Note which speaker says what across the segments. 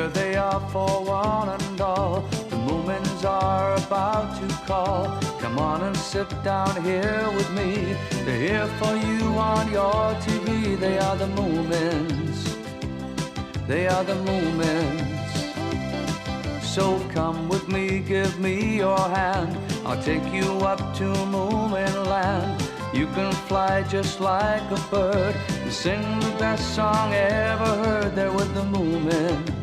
Speaker 1: Here they are for one and all. The Moomins are about to call. Come on and sit down here with me. They're here for you on your TV. They are the Moomins. They are the Moomins. So come with me, give me your hand. I'll take you up to Moomin land. You can fly just like a bird and sing the best song ever heard. There with the Moomins.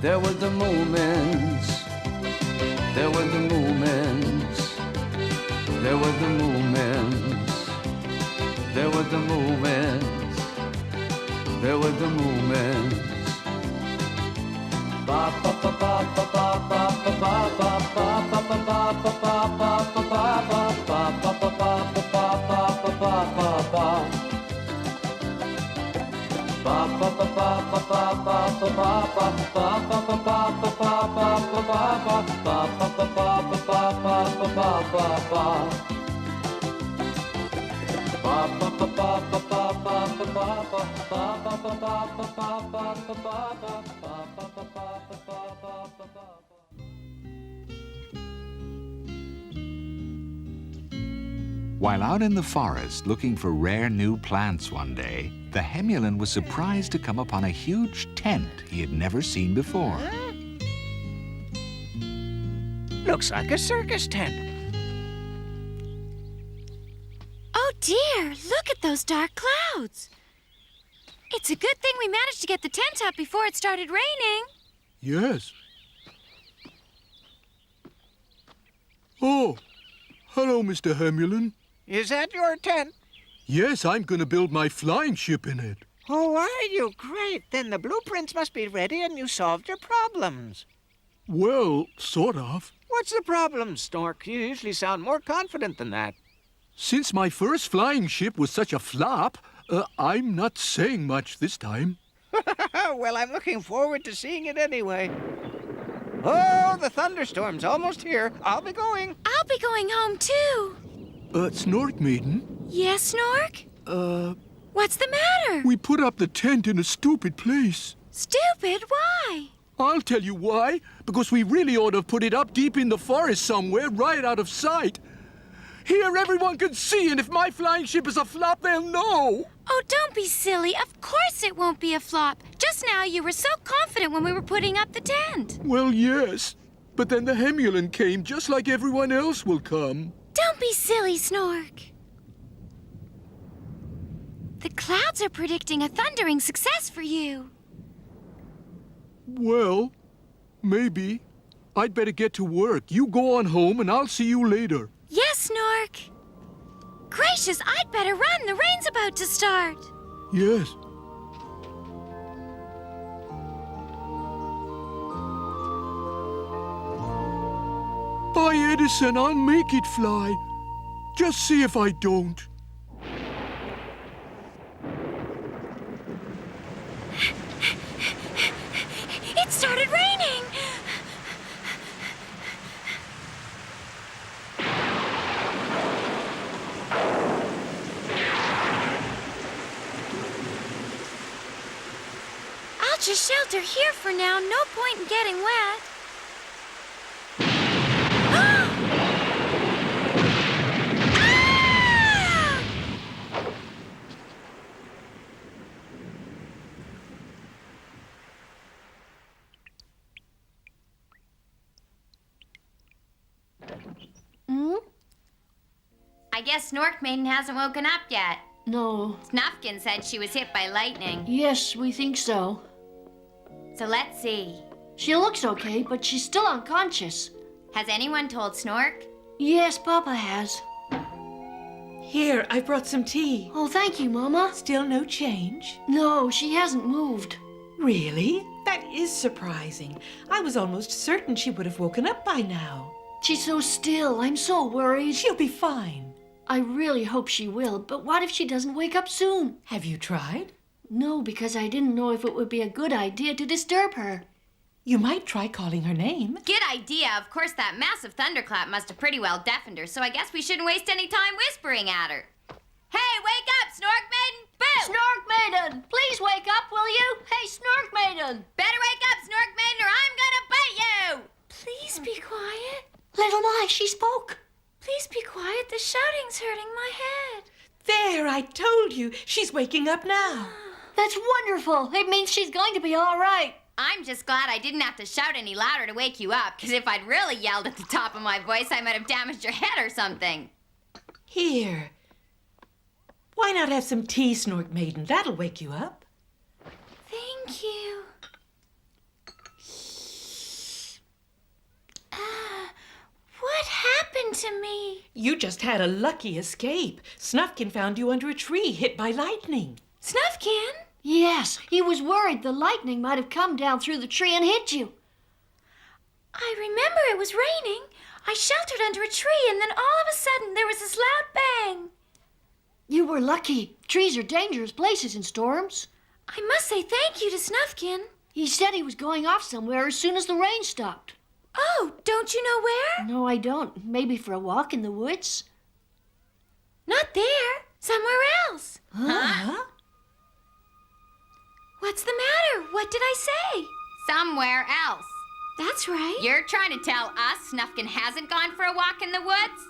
Speaker 1: There with the Moomins. There with the Moomins. There with the Moomins. There with the Moomins. There with the Moomins. Ba ba ba ba ba ba ba ba ba ba ba ba ba ba ba
Speaker 2: While out in the forest looking for rare new plants one day, the Hemulin was surprised to come upon a huge tent he had never seen before.
Speaker 3: Looks like a circus tent.
Speaker 4: Oh dear, look at those dark clouds. It's a good thing we managed to get the tent up before it started raining.
Speaker 5: Yes. Oh, hello, Mr. Hemulin.
Speaker 3: Is that your tent?
Speaker 5: Yes, I'm going to build my flying ship in it.
Speaker 3: Oh, are you? Great. Then the blueprints must be ready and you solved your problems.
Speaker 5: Well, sort of.
Speaker 3: What's the problem, Snork? You usually sound more confident than that.
Speaker 5: Since my first flying ship was such a flop, I'm not saying much this time.
Speaker 3: Well, I'm looking forward to seeing it anyway. Oh, the thunderstorm's almost here. I'll be going.
Speaker 4: I'll be going home, too.
Speaker 5: Snorkmaiden?
Speaker 4: Yes, Snork? What's the matter?
Speaker 5: We put up the tent in a stupid place.
Speaker 4: Stupid? Why?
Speaker 5: I'll tell you why. Because we really ought to have put it up deep in the forest somewhere, right out of sight. Here everyone can see, and if my flying ship is a flop, they'll know.
Speaker 4: Oh, don't be silly. Of course it won't be a flop. Just now you were so confident when we were putting up the tent.
Speaker 5: Well, yes. But then the Hemulin came just like everyone else will come.
Speaker 4: Don't be silly, Snork. The clouds are predicting a thundering success for you.
Speaker 5: Well, maybe. I'd better get to work. You go on home and I'll see you later.
Speaker 4: Yes, Snork. Gracious, I'd better run. The rain's about to start.
Speaker 5: Yes. By Edison, I'll make it fly. Just see if I don't.
Speaker 4: It started raining. I'll just shelter here for now. No point in getting wet.
Speaker 6: I guess Snorkmaiden hasn't woken up yet.
Speaker 7: No.
Speaker 6: Snufkin said she was hit by lightning.
Speaker 7: Yes, we think so.
Speaker 6: So let's see.
Speaker 7: She looks okay, but she's still unconscious.
Speaker 6: Has anyone told Snork?
Speaker 7: Yes, Papa has.
Speaker 8: Here, I brought some tea.
Speaker 7: Oh, thank you, Mama.
Speaker 8: Still no change?
Speaker 7: No, she hasn't moved.
Speaker 8: Really? That is surprising. I was almost certain she would have woken up by now.
Speaker 7: She's so still. I'm so worried.
Speaker 8: She'll be fine.
Speaker 7: I really hope she will, but what if she doesn't wake up soon?
Speaker 8: Have you tried?
Speaker 7: No, because I didn't know if it would be a good idea to disturb her.
Speaker 8: You might try calling her name.
Speaker 6: Good idea. Of course, that massive thunderclap must have pretty well deafened her, so I guess we shouldn't waste any time whispering at her. Hey, wake up, Snorkmaiden!
Speaker 7: Snorkmaiden, please wake up, will you? Hey, Snorkmaiden.
Speaker 6: Better wake up, Snorkmaiden, or I'm gonna bite you!
Speaker 4: Please be quiet.
Speaker 7: Little Mai, she spoke.
Speaker 4: Please be quiet. The shouting's hurting my head.
Speaker 8: There, I told you. She's waking up now.
Speaker 7: That's wonderful. It means she's going to be all right.
Speaker 6: I'm just glad I didn't have to shout any louder to wake you up, because if I'd really yelled at the top of my voice, I might have damaged your head or something.
Speaker 8: Here. Why not have some tea, Snorkmaiden? That'll wake you up.
Speaker 4: Thank you. What happened to me?
Speaker 8: You just had a lucky escape. Snufkin found you under a tree, hit by lightning.
Speaker 4: Snufkin?
Speaker 7: Yes, he was worried the lightning might have come down through the tree and hit you.
Speaker 4: I remember it was raining. I sheltered under a tree, and then all of a sudden there was this loud bang.
Speaker 7: You were lucky. Trees are dangerous places in storms.
Speaker 4: I must say thank you to Snufkin.
Speaker 7: He said he was going off somewhere as soon as the rain stopped.
Speaker 4: Oh, don't you know where?
Speaker 7: No, I don't. Maybe for a walk in the woods.
Speaker 4: Not there. Somewhere else.
Speaker 8: Huh?
Speaker 4: What's the matter? What did I say?
Speaker 6: Somewhere else.
Speaker 4: That's right.
Speaker 6: You're trying to tell us Snufkin hasn't gone for a walk in the woods?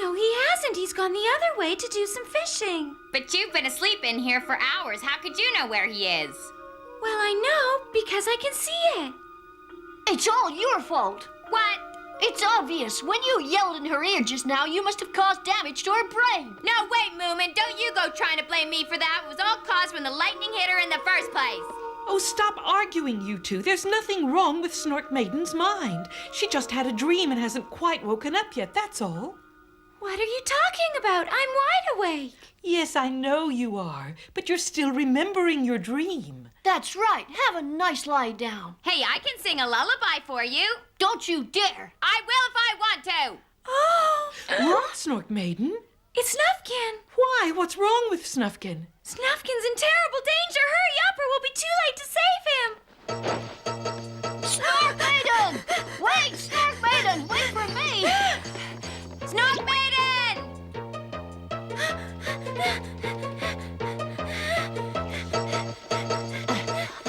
Speaker 4: No, he hasn't. He's gone the other way to do some fishing.
Speaker 6: But you've been asleep in here for hours. How could you know where he is?
Speaker 4: Well, I know because I can see it.
Speaker 7: It's all your fault.
Speaker 6: What?
Speaker 7: It's obvious. When you yelled in her ear just now, you must have caused damage to her brain.
Speaker 6: No, wait, Moomin. Don't you go trying to blame me for that. It was all caused when the lightning hit her in the first place.
Speaker 8: Oh, stop arguing, you two. There's nothing wrong with Snorkmaiden's mind. She just had a dream and hasn't quite woken up yet, that's all.
Speaker 4: What are you talking about? I'm wide awake.
Speaker 8: Yes, I know you are, but you're still remembering your dream.
Speaker 7: That's right. Have a nice lie down.
Speaker 6: Hey, I can sing a lullaby for you.
Speaker 7: Don't you dare.
Speaker 6: I will if I want to.
Speaker 4: Oh,
Speaker 8: What, Snorkmaiden?
Speaker 4: it's Snufkin.
Speaker 8: Why? What's wrong with Snufkin?
Speaker 4: Snufkin's in terrible danger. Hurry up or we'll be too late to save him.
Speaker 7: Snorkmaiden! Wait, Snorkmaiden! Wait for me!
Speaker 6: Snorkmaiden!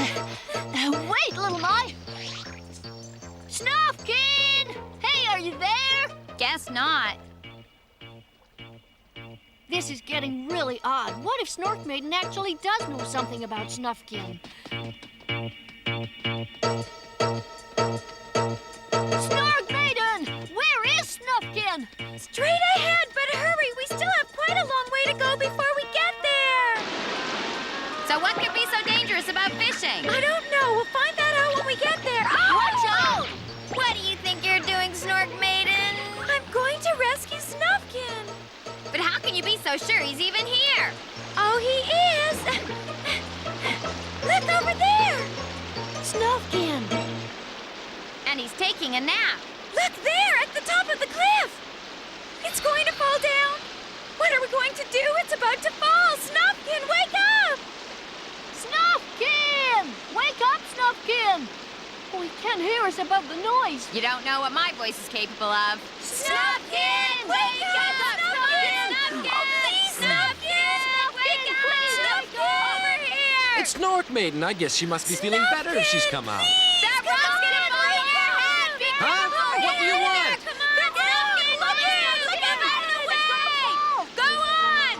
Speaker 7: Wait, little Mai! Snufkin! Hey, are you there?
Speaker 6: Guess not.
Speaker 7: This is getting really odd. What if Snorkmaiden actually does know something about Snufkin? Snorkmaiden! Where is Snufkin?
Speaker 4: Straight ahead, but hurry. We still have quite a long way to go before we get there.
Speaker 6: So what could be so dangerous about fishing?
Speaker 4: I don't know. We'll find that out when we get there. Oh!
Speaker 7: Watch out!
Speaker 6: What do you think you're doing, Snorkmaiden?
Speaker 4: I'm going to rescue Snufkin.
Speaker 6: But how can you be so sure he's even here?
Speaker 4: Oh, he is. Look over there.
Speaker 7: Snufkin!
Speaker 6: And he's taking a nap.
Speaker 4: Look there at the top of the cliff. It's going to fall down. What are we going to do? It's about to fall. Snufkin, wake up.
Speaker 7: Snufkin! Wake up, Snufkin! Oh, he can't hear us above the noise.
Speaker 6: You don't know what my voice is capable of.
Speaker 4: Snufkin, wake up. Snufkin.
Speaker 6: Snufkin!
Speaker 4: Oh, please, Snufkin.
Speaker 6: Wake up!
Speaker 4: Snufkin.
Speaker 6: Over here!
Speaker 9: It's Snorkmaiden. I guess she must be feeling better if she's come out.
Speaker 6: That rock's gonna fall on your head! Be
Speaker 9: Huh?
Speaker 6: careful!
Speaker 9: What do you want?
Speaker 6: Come on! Snufkin, look here! Look out of the way! Go on!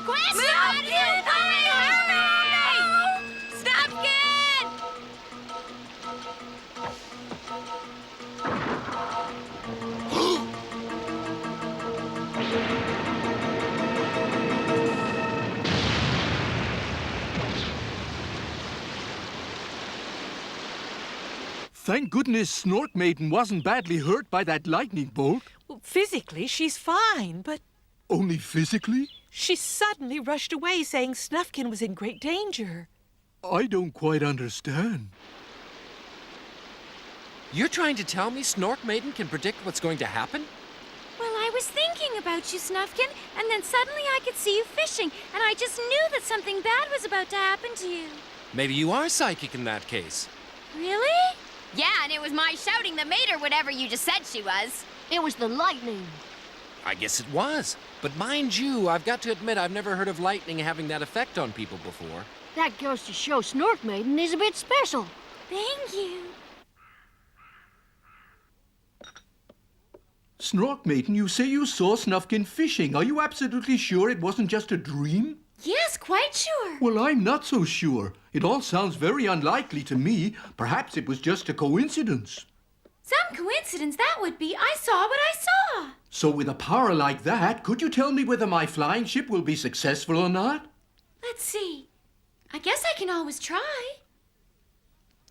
Speaker 7: Quick,
Speaker 6: Snufkin, hurry! Snufkin!
Speaker 5: Thank goodness Snorkmaiden wasn't badly hurt by that lightning bolt.
Speaker 8: Well, physically, she's fine, but
Speaker 5: Only physically?
Speaker 8: she suddenly rushed away saying Snufkin was in great danger.
Speaker 5: I don't quite understand.
Speaker 9: You're trying to tell me Snorkmaiden can predict what's going to happen?
Speaker 4: Well, I was thinking about you, Snufkin, and then suddenly I could see you fishing, and I just knew that something bad was about to happen to you.
Speaker 9: Maybe you are psychic in that case.
Speaker 4: Really?
Speaker 6: Yeah, and it was my shouting that made her whatever you just said she was.
Speaker 7: It was the lightning.
Speaker 9: I guess it was. But mind you, I've got to admit I've never heard of lightning having that effect on people before.
Speaker 7: That goes to show Snorkmaiden is a bit special.
Speaker 4: Thank you.
Speaker 5: Snorkmaiden, you say you saw Snufkin fishing. Are you absolutely sure it wasn't just a dream?
Speaker 4: Yes, quite sure.
Speaker 5: Well, I'm not so sure. It all sounds very unlikely to me. Perhaps it was just a coincidence.
Speaker 4: Some coincidence that would be. I saw what I saw.
Speaker 5: So with a power like that, could you tell me whether my flying ship will be successful or not?
Speaker 4: Let's see. I guess I can always try.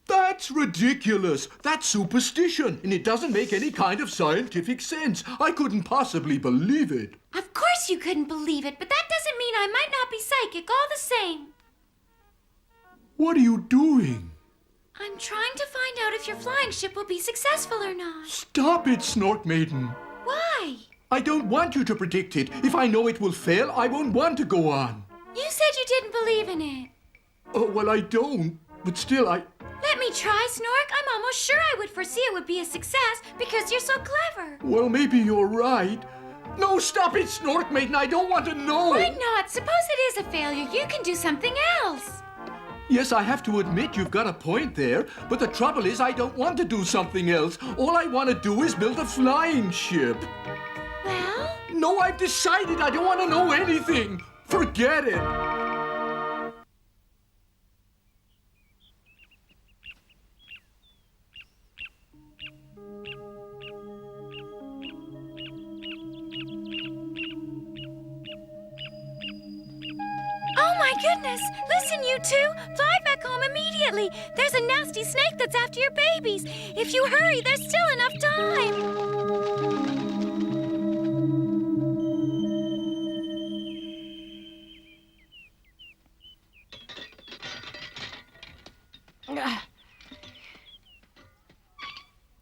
Speaker 5: That's ridiculous. That's superstition, and it doesn't make any kind of scientific sense. I couldn't possibly believe it.
Speaker 4: Of course you couldn't believe it, but that doesn't mean I might not be psychic all the same.
Speaker 5: What are you doing?
Speaker 4: I'm trying to find out if your flying ship will be successful or not.
Speaker 5: Stop it, Snorkmaiden.
Speaker 4: Why?
Speaker 5: I don't want you to predict it. If I know it will fail, I won't want to go on.
Speaker 4: You said you didn't believe in it.
Speaker 5: Oh, well, I don't. But still,
Speaker 4: Let me try, Snork. I'm almost sure I would foresee it would be a success because you're so clever.
Speaker 5: Well, maybe you're right. No, stop it, Snorkmaiden. I don't want to know.
Speaker 4: Why not? Suppose it is a failure. You can do something else.
Speaker 5: Yes, I have to admit you've got a point there. But the trouble is I don't want to do something else. All I want to do is build a flying ship.
Speaker 4: Well?
Speaker 5: No, I've decided I don't want to know anything. Forget it.
Speaker 4: Oh my goodness! Listen, you two! Fly back home immediately! There's a nasty snake that's after your babies! If you hurry, there's still enough time!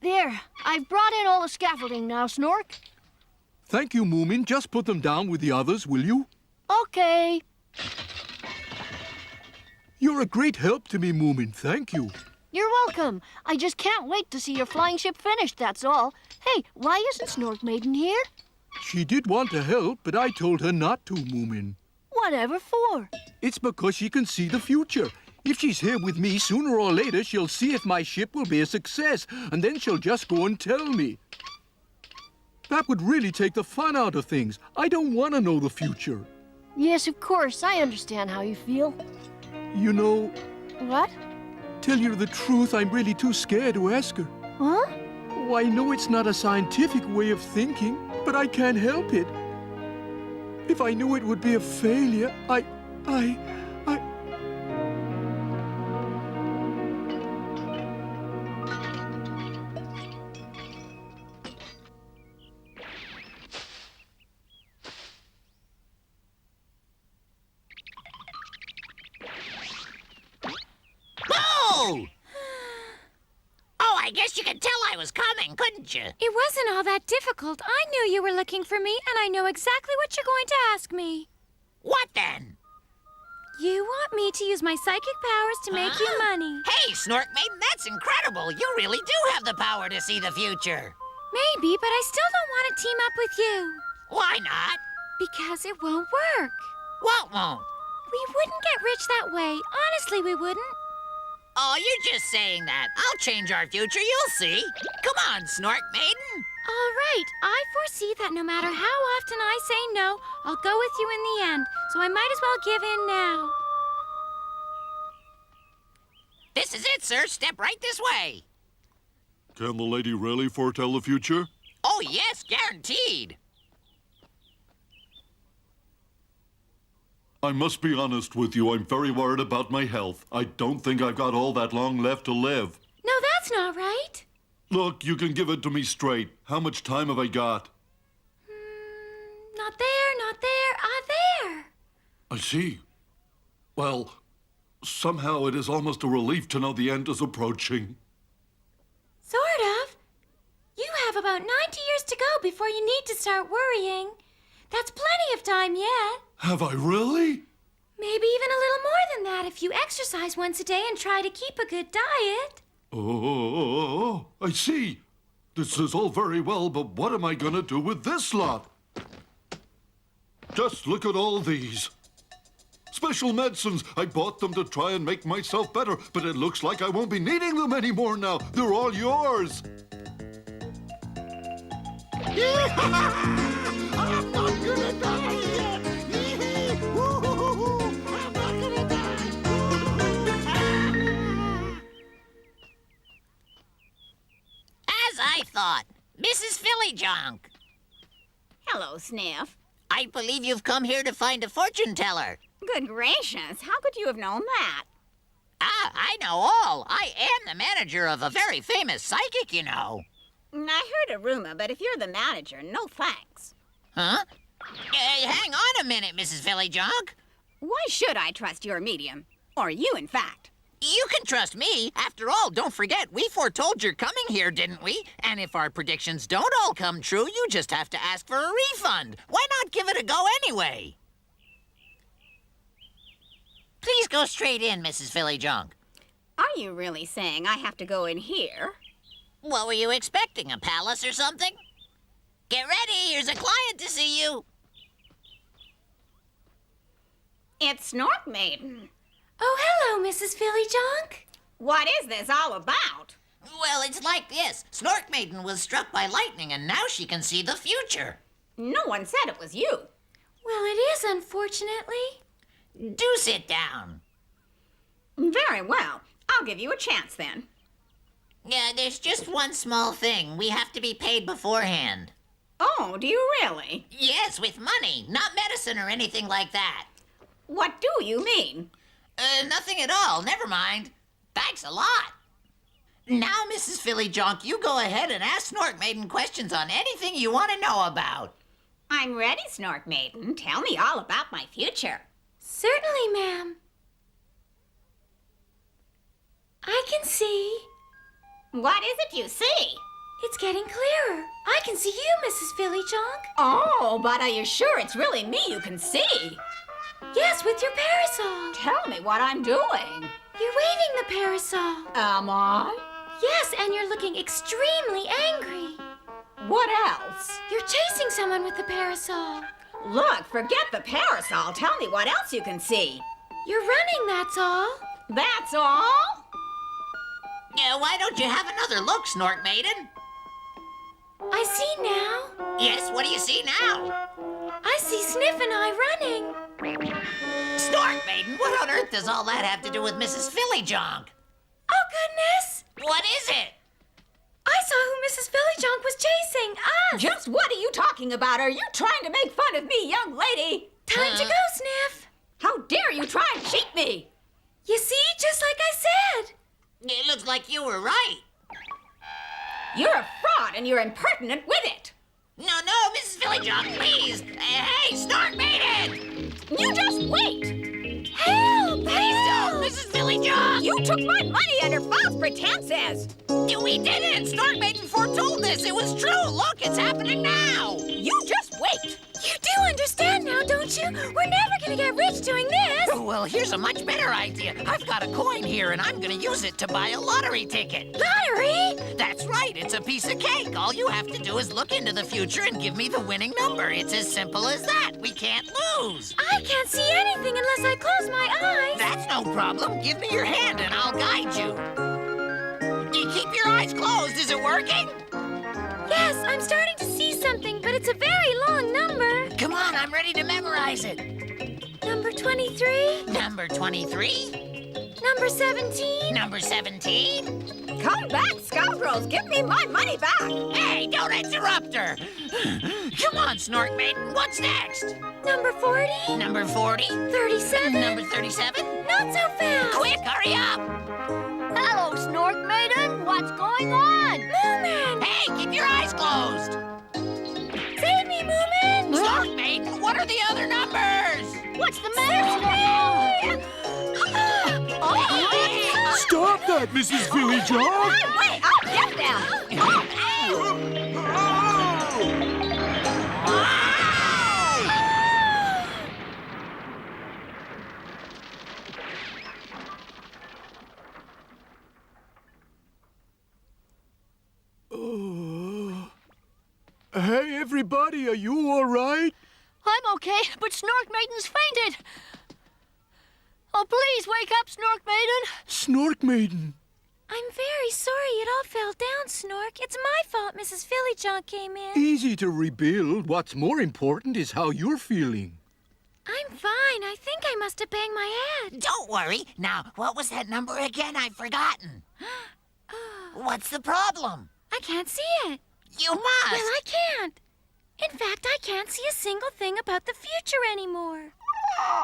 Speaker 7: There, I've brought in all the scaffolding now, Snork.
Speaker 5: Thank you, Moomin. Just put them down with the others, will you?
Speaker 7: Okay.
Speaker 5: You're a great help to me, Moomin. Thank you.
Speaker 7: You're welcome. I just can't wait to see your flying ship finished, that's all. Hey, why isn't Snorkmaiden here?
Speaker 5: She did want to help, but I told her not to, Moomin.
Speaker 7: Whatever for?
Speaker 5: It's because she can see the future. If she's here with me, sooner or later, she'll see if my ship will be a success, and then she'll just go and tell me. That would really take the fun out of things. I don't want to know the future.
Speaker 7: Yes, of course. I understand how you feel.
Speaker 5: You know,
Speaker 7: What?
Speaker 5: tell you the truth, I'm really too scared to ask her.
Speaker 7: Huh?
Speaker 5: Oh, I know it's not a scientific way of thinking, but I can't help it. If I knew it would be a failure, I...
Speaker 10: Oh! Oh, I guess you could tell I was coming, couldn't you?
Speaker 4: It wasn't all that difficult. I knew you were looking for me, and I know exactly what you're going to ask me.
Speaker 10: What then?
Speaker 4: You want me to use my psychic powers to make you money.
Speaker 10: Hey, Snorkmaiden, that's incredible. You really do have the power to see the future.
Speaker 4: Maybe, but I still don't want to team up with you.
Speaker 10: Why not?
Speaker 4: Because it won't work.
Speaker 10: What won't?
Speaker 4: We wouldn't get rich that way. Honestly, we wouldn't.
Speaker 10: Oh, you're just saying that. I'll change our future, you'll see. Come on, Snorkmaiden.
Speaker 4: All right, I foresee that no matter how often I say no, I'll go with you in the end, so I might as well give in now.
Speaker 10: This is it, sir. Step right this way.
Speaker 11: Can the lady really foretell the future?
Speaker 10: Oh, yes, guaranteed.
Speaker 11: I must be honest with you, I'm very worried about my health. I don't think I've got all that long left to live.
Speaker 4: No, that's not right.
Speaker 11: Look, you can give it to me straight. How much time have I got?
Speaker 4: Not there.
Speaker 11: I see. Well, somehow it is almost a relief to know the end is approaching.
Speaker 4: Sort of. You have about 90 years to go before you need to start worrying. That's plenty of time yet.
Speaker 11: Have I really?
Speaker 4: Maybe even a little more than that if you exercise once a day and try to keep a good diet.
Speaker 11: Oh, I see. This is all very well, but what am I gonna do with this lot? Just look at all these. Special medicines. I bought them to try and make myself better, but it looks like I won't be needing them anymore now. They're all yours.
Speaker 10: I'm not gonna die yet! Woo-hoo-hoo-hoo. I'm not gonna die! As I thought, Mrs. Phillyjonk.
Speaker 12: Hello, Sniff.
Speaker 10: I believe you've come here to find a fortune teller.
Speaker 12: Good gracious, how could you have known that?
Speaker 10: Ah, I know all. I am the manager of a very famous psychic, you know.
Speaker 12: I heard a rumor, but if you're the manager, no thanks.
Speaker 10: Huh? Hang on a minute, Mrs. Phillyjonk.
Speaker 12: Why should I trust your medium? Or you, in fact?
Speaker 10: You can trust me. After all, don't forget, we foretold your coming here, didn't we? And if our predictions don't all come true, you just have to ask for a refund. Why not give it a go anyway? Please go straight in, Mrs. Phillyjonk.
Speaker 12: Are you really saying I have to go in here?
Speaker 10: What were you expecting, a palace or something? Get ready, here's a client to see you.
Speaker 12: It's Snorkmaiden.
Speaker 4: Oh, hello, Mrs. Phillyjonk.
Speaker 12: What is this all about?
Speaker 10: Well, it's like this. Snorkmaiden was struck by lightning, and now she can see the future.
Speaker 12: No one said it was you.
Speaker 4: Well, it is, unfortunately.
Speaker 10: Do sit down.
Speaker 12: Very well. I'll give you a chance then.
Speaker 10: Yeah, there's just one small thing. We have to be paid beforehand.
Speaker 12: Oh, do you really?
Speaker 10: Yes, with money, not medicine or anything like that.
Speaker 12: What do you mean?
Speaker 10: Nothing at all. Never mind. Thanks a lot. Now, Mrs. Phillyjonk, you go ahead and ask Snorkmaiden questions on anything you want to know about.
Speaker 12: I'm ready, Snorkmaiden. Tell me all about my future.
Speaker 4: Certainly, ma'am. I can see.
Speaker 12: What is it you see?
Speaker 4: It's getting clearer. I can see you, Mrs. Phillyjonk.
Speaker 12: Oh, but are you sure it's really me you can see?
Speaker 4: Yes, with your parasol.
Speaker 12: Tell me what I'm doing.
Speaker 4: You're waving the parasol.
Speaker 12: Am I?
Speaker 4: Yes, and you're looking extremely angry.
Speaker 12: What else?
Speaker 4: You're chasing someone with the parasol.
Speaker 12: Look, forget the parasol. Tell me what else you can see.
Speaker 4: You're running, that's all.
Speaker 12: That's all?
Speaker 10: Yeah, why don't you have another look, Snorkmaiden?
Speaker 4: I see now.
Speaker 10: Yes, what do you see now?
Speaker 4: I see Sniff and I running.
Speaker 10: Snorkmaiden, what on earth does all that have to do with Mrs. Phillyjonk?
Speaker 4: Oh, goodness.
Speaker 10: What is it?
Speaker 4: I saw who Mrs. Phillyjonk was chasing. Us.
Speaker 12: Just what are you talking about? Are you trying to make fun of me, young lady?
Speaker 4: Time to go, Sniff.
Speaker 12: How dare you try and cheat me?
Speaker 4: You see, just like I said.
Speaker 10: It looks like you were right.
Speaker 12: You're a fraud and you're impertinent with it.
Speaker 10: No, Mrs. Phillyjonk, please. Hey, Snorkmaiden!
Speaker 12: You just wait.
Speaker 4: Help!
Speaker 10: Please don't, Mrs. Phillyjonk!
Speaker 12: You took my money under false pretenses.
Speaker 10: We didn't! Snorkmaiden foretold this. It was true. Look, it's happening now.
Speaker 12: You just wait.
Speaker 4: You do understand now, don't you? We're never gonna get rich doing this.
Speaker 10: Well, here's a much better idea. I've got a coin here, and I'm gonna use it to buy a lottery ticket.
Speaker 4: Lottery?
Speaker 10: That's right. It's a piece of cake. All you have to do is look into the future and give me the winning number. It's as simple as that. We can't lose.
Speaker 4: I can't see anything unless I close my eyes.
Speaker 10: That's no problem. Give me your hand, and I'll guide you. You keep your eyes closed. Is it working?
Speaker 4: Yes, I'm starting to see something, but it's a very long number.
Speaker 10: Come on, I'm ready to memorize it.
Speaker 4: Number 23.
Speaker 10: Number 23.
Speaker 4: Number 17.
Speaker 10: Number 17.
Speaker 12: Come back, scoundrels. Give me my money back.
Speaker 10: Hey, don't interrupt her. Come on, Snorkmaiden. What's next?
Speaker 4: Number 40.
Speaker 10: Number 40.
Speaker 4: 37.
Speaker 10: Number 37.
Speaker 4: Not so fast.
Speaker 10: Quick, hurry up.
Speaker 7: Hello, Snorkmaiden. What's going on?
Speaker 4: Moomin!
Speaker 10: Hey, keep your eyes closed.
Speaker 4: Save me, Moomin!
Speaker 10: Snorkmaiden, what are the other numbers?
Speaker 7: What's the matter?
Speaker 5: Stop that, Mrs. Phillyjonk!
Speaker 12: Wait, I'll get them.
Speaker 5: Hey, everybody, are you all right?
Speaker 7: I'm okay, but Snorkmaiden's fainted. Oh, please wake up, Snorkmaiden.
Speaker 5: Snorkmaiden.
Speaker 4: I'm very sorry it all fell down, Snork. It's my fault Mrs. Phillyjonk came in.
Speaker 5: Easy to rebuild. What's more important is how you're feeling.
Speaker 4: I'm fine. I think I must have banged my head.
Speaker 10: Don't worry. Now, what was that number again? I've forgotten. What's the problem?
Speaker 4: I can't see it.
Speaker 10: You must.
Speaker 4: Well, I can't. In fact, I can't see a single thing about the future anymore.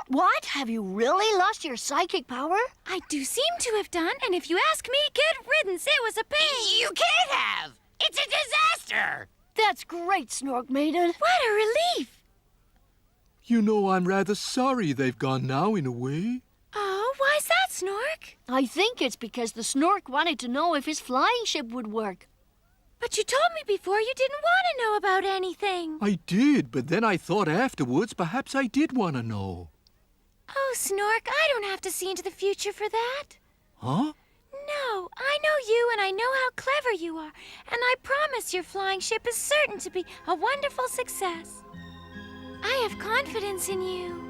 Speaker 7: What? Have you really lost your psychic power?
Speaker 4: I do seem to have done, and if you ask me, good riddance, it was a pain.
Speaker 10: You can't have. It's a disaster.
Speaker 7: That's great, Snorkmaiden.
Speaker 4: What a relief.
Speaker 5: You know, I'm rather sorry they've gone now, in a way.
Speaker 4: Oh, why's that, Snork?
Speaker 7: I think it's because the Snork wanted to know if his flying ship would work.
Speaker 4: But you told me before you didn't want to know about anything.
Speaker 5: I did, but then I thought afterwards perhaps I did want to know.
Speaker 4: Oh, Snork, I don't have to see into the future for that.
Speaker 5: Huh?
Speaker 4: No, I know you and I know how clever you are. And I promise your flying ship is certain to be a wonderful success. I have confidence in you.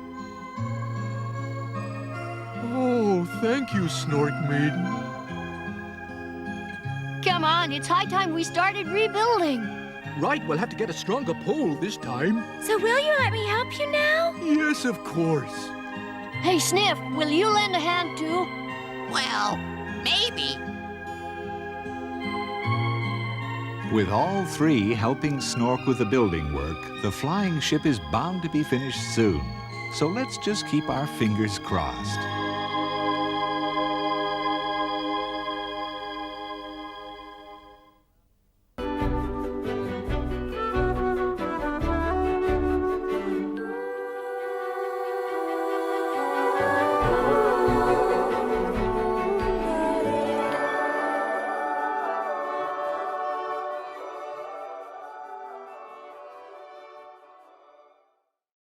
Speaker 5: Oh, thank you, Snorkmaiden.
Speaker 7: Come on, it's high time we started rebuilding.
Speaker 5: Right, we'll have to get a stronger pole this time.
Speaker 4: So will you let me help you now?
Speaker 5: Yes, of course.
Speaker 7: Hey, Sniff, will you lend a hand too?
Speaker 10: Well, maybe.
Speaker 2: With all three helping Snork with the building work, the flying ship is bound to be finished soon. So let's just keep our fingers crossed.